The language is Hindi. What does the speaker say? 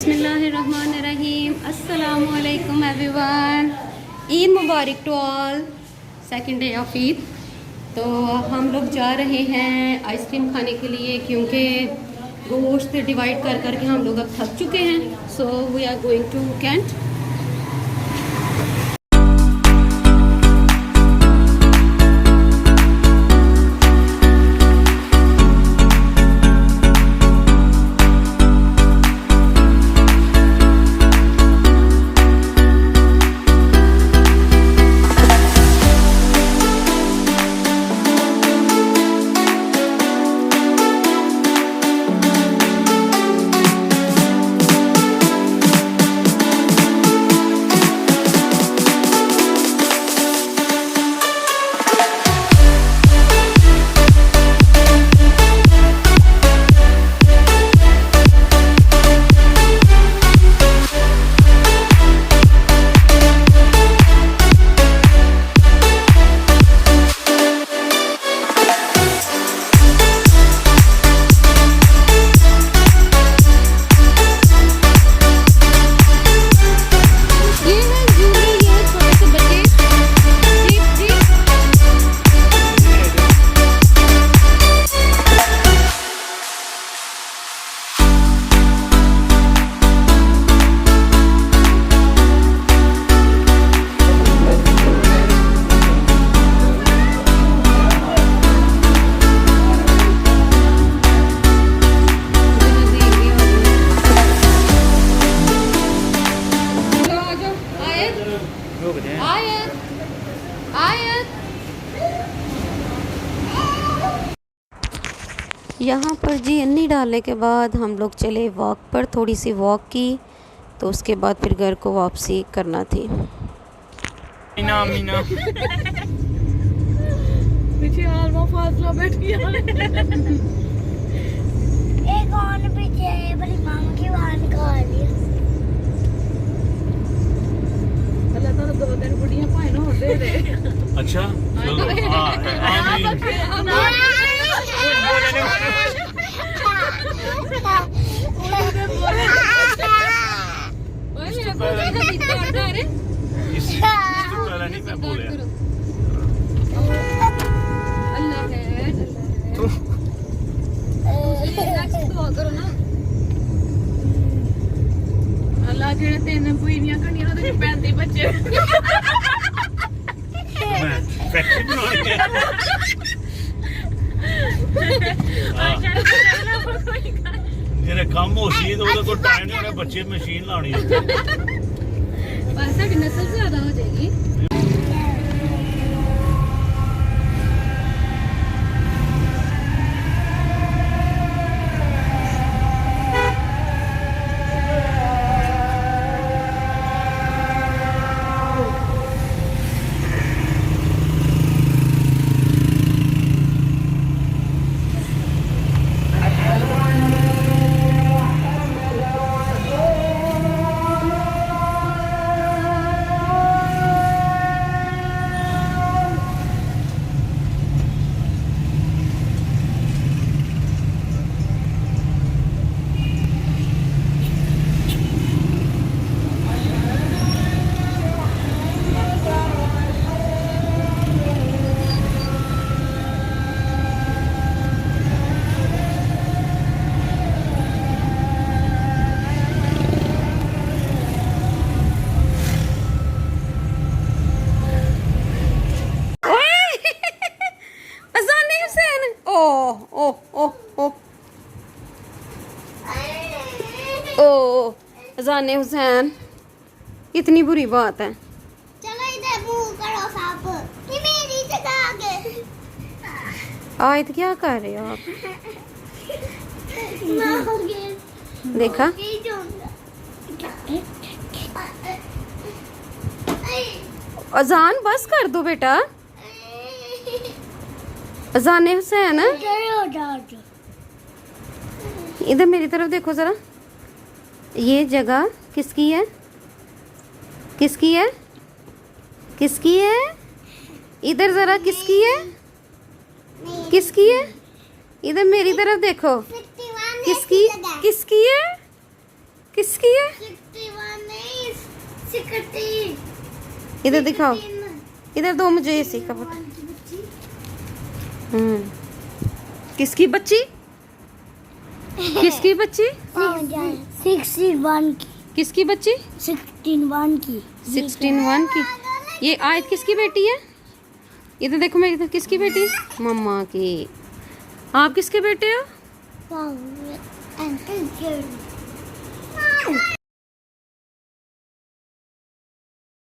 बिस्मिल्लाहिर्रहमानिर्रहीम। अस्सलामुअलैकुम everyone. Eid Mubarak to all. Second day of Eid. तो हम लोग जा रहे हैं आइसक्रीम खाने के लिए, क्योंकि गोश्त डिवाइड कर करके हम लोग अब थक चुके हैं। So we are going to cantt. यहाँ पर जी अन्नी डालने के बाद हम लोग चले वॉक पर। थोड़ी सी वॉक की तो उसके बाद फिर घर को वापसी करना थी। मीना मीना पीछे आलमा फासला बैठ गया। एक और पीछे बड़ी मामा की वाहन का लिया। अल्लाह ताला दो दिन बुढ़ियां पाए ना होते रे। अच्छा चलो आमीन। इससे पहले नहीं मैं बोले अल्लाह है दुआ करो ना। अल्लाह जेड़े तीन बुईनियां कणियां ओदे च पैंदे बच्चे। मैं फैक्ट्री बनानी है। जेरे काम हो सी तो ਉਹਦਾ ਕੋਈ ਟਾਈਮ ਨਹੀਂ ਹੋਣਾ, ਬੱਚੇ ਮਸ਼ੀਨ ਲਾਉਣੀ ਹੈ। पर साड़ी नस्ल ज्यादा हो जाएगी। अज़ान हुसैन, इतनी बुरी बात है। चलो इधर मुंह करो साहब। ये मेरी जगह आ गए। आयत क्या कर रहे हो आप? मांगे देखा अज़ान बस कर दो बेटा। अज़ान हुसैन इधर मेरी तरफ देखो जरा। ये जगह किसकी है? किसकी है? किसकी है? इधर जरा किसकी है? किसकी है? इधर मेरी तरफ देखो। किसकी? किसकी है? किसकी है? 61 नहीं 60 इधर दिखाओ, इधर दो मुझे इसी का फोटो। किसकी बच्ची? किसकी बच्ची? 61 की किसकी बच्ची? 61 की 16 की। ये आयत किसकी बेटी है? इधर देखो, मैं इधर किसकी बेटी? मम्मा की। आप किसके बेटे हो? Wow, and